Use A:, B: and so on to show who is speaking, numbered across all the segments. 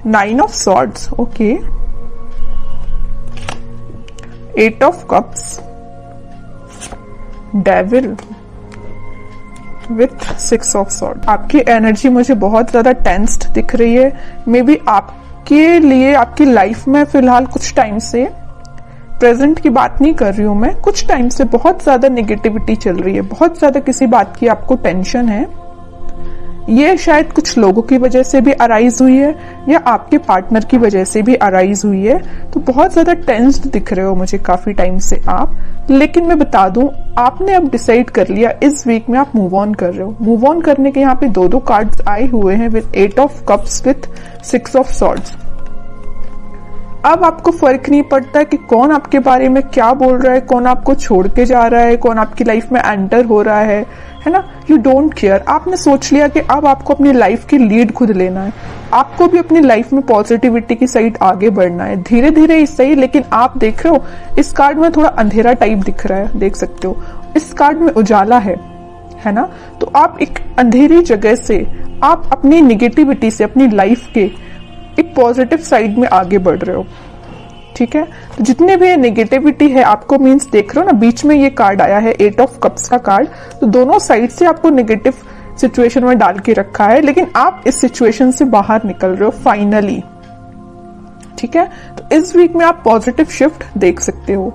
A: 9 of swords, okay, 8 of cups, devil with 6 of sword. आपकी energy मुझे बहुत ज्यादा टेंस्ड दिख रही है। मे बी आपके लिए आपकी लाइफ में फिलहाल कुछ टाइम से, प्रेजेंट की बात नहीं कर रही हूं मैं, कुछ टाइम से बहुत ज्यादा नेगेटिविटी चल रही है, बहुत ज्यादा किसी बात की आपको टेंशन है। ये शायद कुछ लोगों की वजह से भी अराइज हुई है या आपके पार्टनर की वजह से भी अराइज हुई है। तो बहुत ज्यादा टेंस्ड दिख रहे हो मुझे काफी टाइम से आप। लेकिन मैं बता दूं, आपने अब डिसाइड कर लिया इस वीक में आप मूव ऑन कर रहे हो। मूव ऑन करने के यहाँ पे दो कार्ड्स आए हुए हैं with 8 of cups with 6 of swords. अब आपको फर्क नहीं पड़ता कि कौन आपके बारे में क्या बोल रहा है, कौन आपको छोड़ के जा रहा है, कौन आपकी लाइफ में एंटर हो रहा है ना। You don't care. आपने सोच लिया कि अब आपको अपनी लाइफ की लीड खुद लेना है। आपको भी अपनी लाइफ में पॉजिटिविटी की साइड आगे बढ़ना है, धीरे धीरे ही सही। लेकिन आप देख रहे हो इस कार्ड में थोड़ा अंधेरा टाइप दिख रहा है, देख सकते हो। इस कार्ड में उजाला है ना। तो आप एक अंधेरी जगह से, आप अपनी निगेटिविटी से अपनी लाइफ के एक पॉजिटिव साइड में आगे बढ़ रहे हो, ठीक है। तो जितने भी नेगेटिविटी है आपको, मीन्स देख रहे हो ना, बीच में ये कार्ड आया है 8 ऑफ कप्स का कार्ड। तो दोनों साइड से आपको नेगेटिव सिचुएशन में डाल के रखा है, लेकिन आप इस सिचुएशन से बाहर निकल रहे हो फाइनली, ठीक है। तो इस वीक में आप पॉजिटिव शिफ्ट देख सकते हो।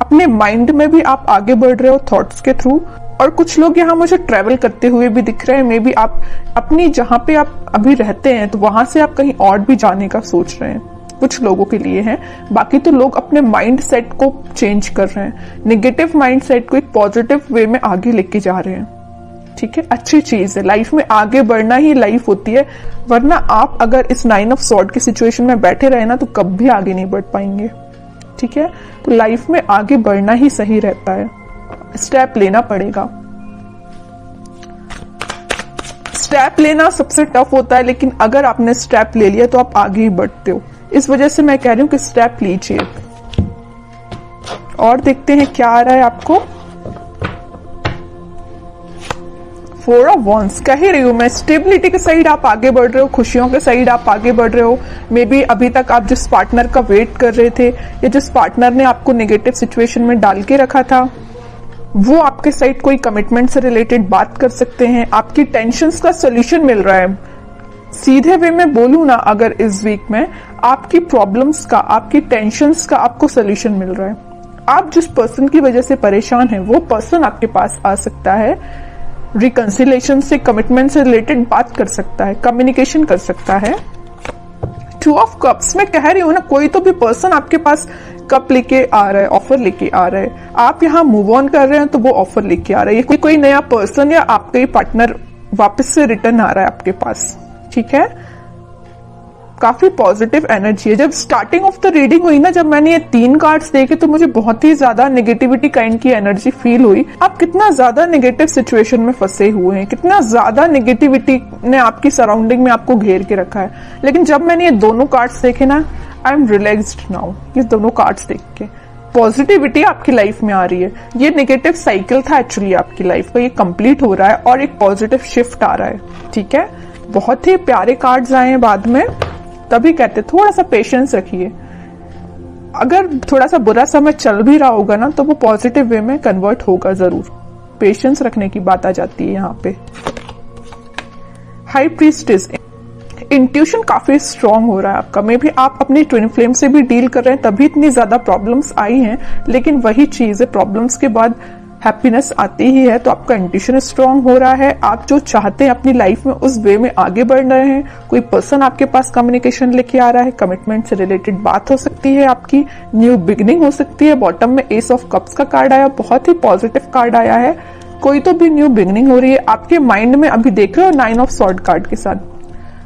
A: अपने माइंड में भी आप आगे बढ़ रहे हो थॉट्स के थ्रू। और कुछ लोग यहाँ मुझे ट्रेवल करते हुए भी दिख रहे हैं। मे बी आप अपनी जहां पे आप अभी रहते हैं तो वहां से आप कहीं और भी जाने का सोच रहे हैं, कुछ लोगों के लिए है। बाकी तो लोग अपने माइंड सेट को चेंज कर रहे हैं, नेगेटिव माइंड सेट को एक पॉजिटिव वे में आगे लेके जा रहे हैं, ठीक है। अच्छी चीज है, लाइफ में आगे बढ़ना ही लाइफ होती है। वरना आप अगर इस 9 ऑफ सॉर्ड की सिचुएशन में बैठे रहे ना तो कभी आगे नहीं बढ़ पाएंगे, ठीक है। तो लाइफ में आगे बढ़ना ही सही रहता है, स्टेप लेना पड़ेगा। स्टेप लेना सबसे टफ होता है, लेकिन अगर आपने स्टेप ले लिया तो आप आगे ही बढ़ते हो। इस वजह से मैं कह रही हूं कि स्टेप लीजिए। और देखते हैं क्या आ रहा है आपको। 4 ऑफ वॉन्ड्स, कह ही रही हूं मैं, स्टेबिलिटी के साइड आप आगे बढ़ रहे हो, खुशियों के साइड आप आगे बढ़ रहे हो। मे बी अभी तक आप जिस पार्टनर का वेट कर रहे थे या जिस पार्टनर ने आपको नेगेटिव सिचुएशन में डाल के रखा था, वो आपके साइड कोई कमिटमेंट से रिलेटेड बात कर सकते हैं। आपकी टेंशन्स का सोल्यूशन मिल रहा है। सीधे वे में बोलूं ना, अगर इस वीक में आपकी प्रॉब्लम्स का, आपकी टेंशन्स का आपको सोल्यूशन मिल रहा है। आप जिस पर्सन की वजह से परेशान हैं, वो पर्सन आपके पास आ सकता है, रिकंसिलेशन से, कमिटमेंट से रिलेटेड बात कर सकता है, कम्युनिकेशन कर सकता है। 2 ऑफ कप्स में कह रही हूं ना, कोई तो भी पर्सन आपके पास कप लेके आ रहा है, ऑफर लेके आ रहा है। आप यहाँ मूव ऑन कर रहे हैं तो वो ऑफर लेके आ रहा है। कोई नया पर्सन या आपका ही पार्टनर वापस से रिटर्न आ रहा है आपके पास, ठीक है। काफी पॉजिटिव एनर्जी है। जब स्टार्टिंग ऑफ द रीडिंग हुई ना, जब मैंने ये 3 कार्ड्स देखे तो मुझे बहुत ही ज्यादा नेगेटिविटी काइंड की एनर्जी फील हुई। आप कितना ज्यादा नेगेटिव सिचुएशन में फंसे हुए हैं, कितना ज्यादा नेगेटिविटी ने आपकी सराउंडिंग में आपको घेर के रखा है। लेकिन जब मैंने ये दोनों कार्ड्स देखे ना, आई एम रिलैक्स्ड नाउ। ये दोनों कार्ड्स देख के पॉजिटिविटी आपकी लाइफ में आ रही है। ये नेगेटिव साइकिल था एक्चुअली आपकी लाइफ का, ये कंप्लीट हो रहा है और एक पॉजिटिव शिफ्ट आ रहा है, ठीक है। बहुत ही प्यारे कार्ड्स आए हैं बाद में, तभी कहते थोड़ा सा पेशेंस रखिए। अगर थोड़ा सा बुरा समय चल भी रहा होगा ना, तो वो पॉजिटिव वे में कन्वर्ट होगा जरूर। पेशेंस रखने की बात आ जाती है यहाँ पे। हाई प्रीस्टेस, इंट्यूशन काफी स्ट्रांग हो रहा है आपका। मे भी आप अपनी ट्विन फ्लेम से भी डील कर रहे हैं, तभी इतनी ज्यादा प्रॉब्लम्स आई हैं। लेकिन वही चीज है, प्रॉब्लम्स के बाद हैप्पीनेस आती ही है। तो आपका इंट्यूशन स्ट्रांग हो रहा है। आप जो चाहते हैं अपनी लाइफ में उस वे में आगे बढ़ रहे हैं। कोई पर्सन आपके पास कम्युनिकेशन लेके आ रहा है, कमिटमेंट से रिलेटेड बात हो सकती है, आपकी न्यू बिगिनिंग हो सकती है। बॉटम में एस ऑफ कप्स का कार्ड आया, बहुत ही पॉजिटिव कार्ड आया है। कोई तो भी न्यू बिगिनिंग हो रही है आपके माइंड में। अभी देख रहे हो 9 ऑफ सॉर्ड कार्ड के साथ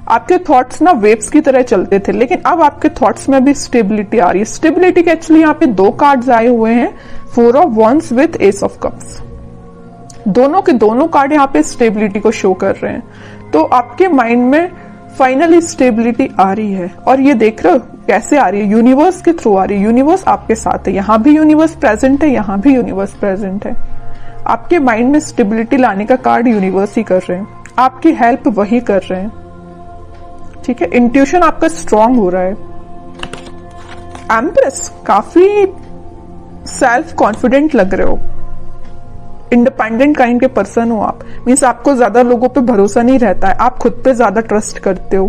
A: आपके थॉट्स ना वेव्स की तरह चलते थे, लेकिन अब आपके थॉट्स में भी स्टेबिलिटी आ रही है। स्टेबिलिटी के एक्चुअली यहाँ पे 2 कार्ड्स आए हुए हैं, 4 of wands with S of cups. दोनों के दोनों कार्ड यहाँ पे स्टेबिलिटी को शो कर रहे हैं। तो आपके माइंड में फाइनली स्टेबिलिटी आ रही है। और ये देख रहे हो कैसे आ रही है, यूनिवर्स के थ्रू आ रही है। यूनिवर्स आपके साथ है, यहाँ भी यूनिवर्स प्रेजेंट है, यहाँ भी यूनिवर्स प्रेजेंट है। आपके माइंड में स्टेबिलिटी लाने का कार्ड यूनिवर्स ही कर रहे हैं, आपकी हेल्प वही कर रहे हैं, ठीक है, इंट्यूशन आपका स्ट्रांग हो रहा है। एम्प्रेस, काफी सेल्फ कॉन्फिडेंट लग रहे हो, इंडिपेंडेंट काइंड के पर्सन हो आप। मीन्स आपको ज्यादा लोगों पे भरोसा नहीं रहता है, आप खुद पे ज्यादा ट्रस्ट करते हो,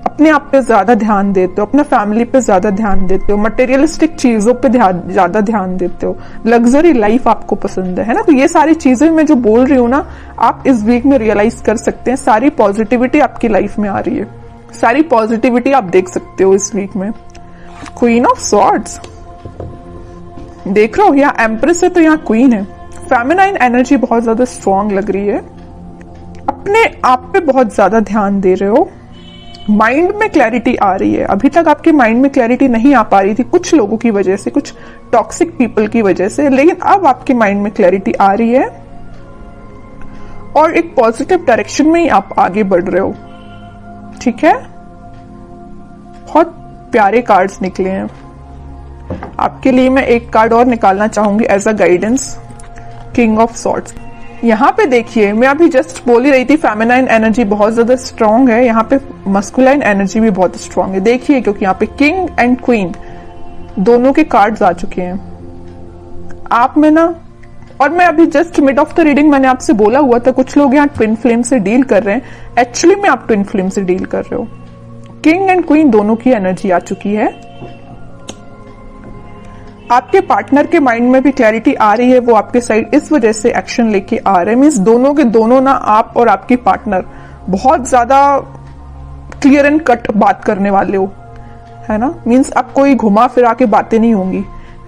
A: अपने आप पे ज्यादा ध्यान देते हो, अपना फैमिली पे ज्यादा ध्यान देते हो, मटेरियलिस्टिक चीजों पे ज्यादा ध्यान देते हो, लग्जरी लाइफ आपको पसंद है ना। तो ये सारी चीजें मैं जो बोल रही हूँ ना, आप इस वीक में रियलाइज कर सकते हैं। सारी पॉजिटिविटी आपकी लाइफ में आ रही है, सारी पॉजिटिविटी आप देख सकते हो इस वीक में। क्वीन ऑफ सॉर्ड्स देख रहे हो, यहाँ एम्प्रेस है तो यहाँ क्वीन है। फेमिनाइन एनर्जी बहुत ज्यादा स्ट्रांग लग रही है, अपने आप पे बहुत ज्यादा ध्यान दे रहे हो, माइंड में क्लैरिटी आ रही है। अभी तक आपके माइंड में क्लैरिटी नहीं आ पा रही थी कुछ लोगों की वजह से, कुछ टॉक्सिक पीपल की वजह से, लेकिन अब आपके माइंड में क्लैरिटी आ रही है और एक पॉजिटिव डायरेक्शन में ही आप आगे बढ़ रहे हो। ठीक है, बहुत प्यारे कार्ड्स निकले हैं आपके लिए। मैं एक कार्ड और निकालना चाहूंगी as a guidance, king of swords. यहाँ पे देखिए, मैं अभी जस्ट बोल ही रही थी फेमिनाइन एनर्जी बहुत ज्यादा स्ट्रांग है, यहाँ पे मस्कुलाइन एनर्जी भी बहुत स्ट्रांग है। देखिए, क्योंकि यहाँ पे किंग एंड क्वीन दोनों के कार्ड्स आ चुके हैं आप में ना। और मैं अभी just mid of the reading मैंने आपसे बोला हुआ था कुछ लोग यहाँ ट्विन फ्लेम से डील कर रहे हैं, एक्चुअली में आप ट्विन फ्लेम से डील कर रहे हो। किंग एंड क्वीन दोनों की एनर्जी आ चुकी है। आपके पार्टनर के माइंड में भी क्लैरिटी आ रही है, वो आपके साइड इस वजह से एक्शन लेके आ रहे हैं। मीन्स दोनों के दोनों ना, आप और आपके पार्टनर बहुत ज्यादा क्लियर एंड कट बात करने वाले हो, है ना। मीन्स अब कोई घुमा फिरा के बातें नहीं होंगी,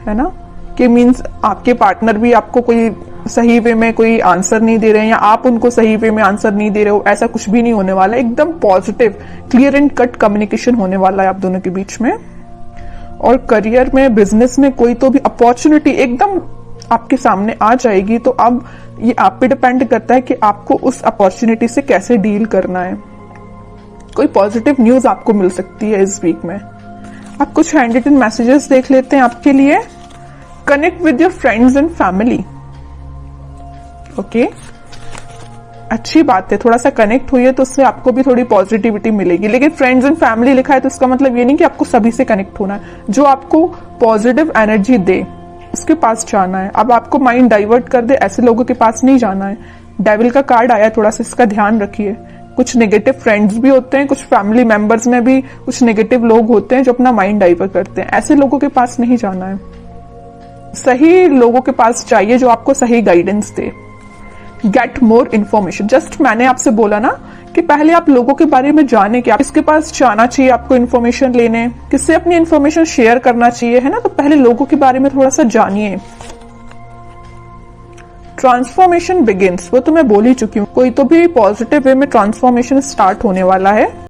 A: है ना, कि मीन्स आपके पार्टनर भी आपको कोई सही वे में कोई आंसर नहीं दे रहे हैं या आप उनको सही वे में आंसर नहीं दे रहे हो, ऐसा कुछ भी नहीं होने वाला। एकदम positive clear and cut communication होने वाला है आप दोनों के बीच में। और करियर में, बिजनेस में कोई तो भी अपॉर्चुनिटी एकदम आपके सामने आ जाएगी। तो अब ये आप पे डिपेंड करता है कि आपको उस अपॉर्चुनिटी से कैसे डील करना है। कोई पॉजिटिव न्यूज आपको मिल सकती है इस वीक में। आप कुछ हैंड रिटन मैसेजेस देख लेते हैं आपके लिए। Connect with your friends and family. Okay, अच्छी बात है, थोड़ा सा कनेक्ट हुई है तो उससे आपको भी थोड़ी पॉजिटिविटी मिलेगी। लेकिन फ्रेंड्स एंड फैमिली लिखा है तो इसका मतलब ये नहीं कि आपको सभी से कनेक्ट होना है। जो आपको पॉजिटिव एनर्जी दे उसके पास जाना है। अब आपको माइंड डाइवर्ट कर दे ऐसे लोगों के पास नहीं जाना है। डेविल का कार्ड आया, थोड़ा सा इसका ध्यान रखिए। कुछ नेगेटिव फ्रेंड्स भी होते हैं, कुछ फैमिली मेंबर्स में भी कुछ नेगेटिव लोग होते हैं जो अपना माइंड डाइवर्ट करते हैं। ऐसे लोगों के पास नहीं जाना है, सही लोगों के पास चाहिए जो आपको सही गाइडेंस दे। गेट मोर इन्फॉर्मेशन, जस्ट मैंने आपसे बोला ना कि पहले आप लोगों के बारे में जाने कि आप किसके पास जाना चाहिए, आपको इन्फॉर्मेशन लेने, किससे अपनी इन्फॉर्मेशन शेयर करना चाहिए, है ना। तो पहले लोगों के बारे में थोड़ा सा जानिए। ट्रांसफॉर्मेशन बिगिंस, वो तो मैं बोल ही चुकी हूँ। कोई तो भी पॉजिटिव वे में ट्रांसफॉर्मेशन स्टार्ट होने वाला है।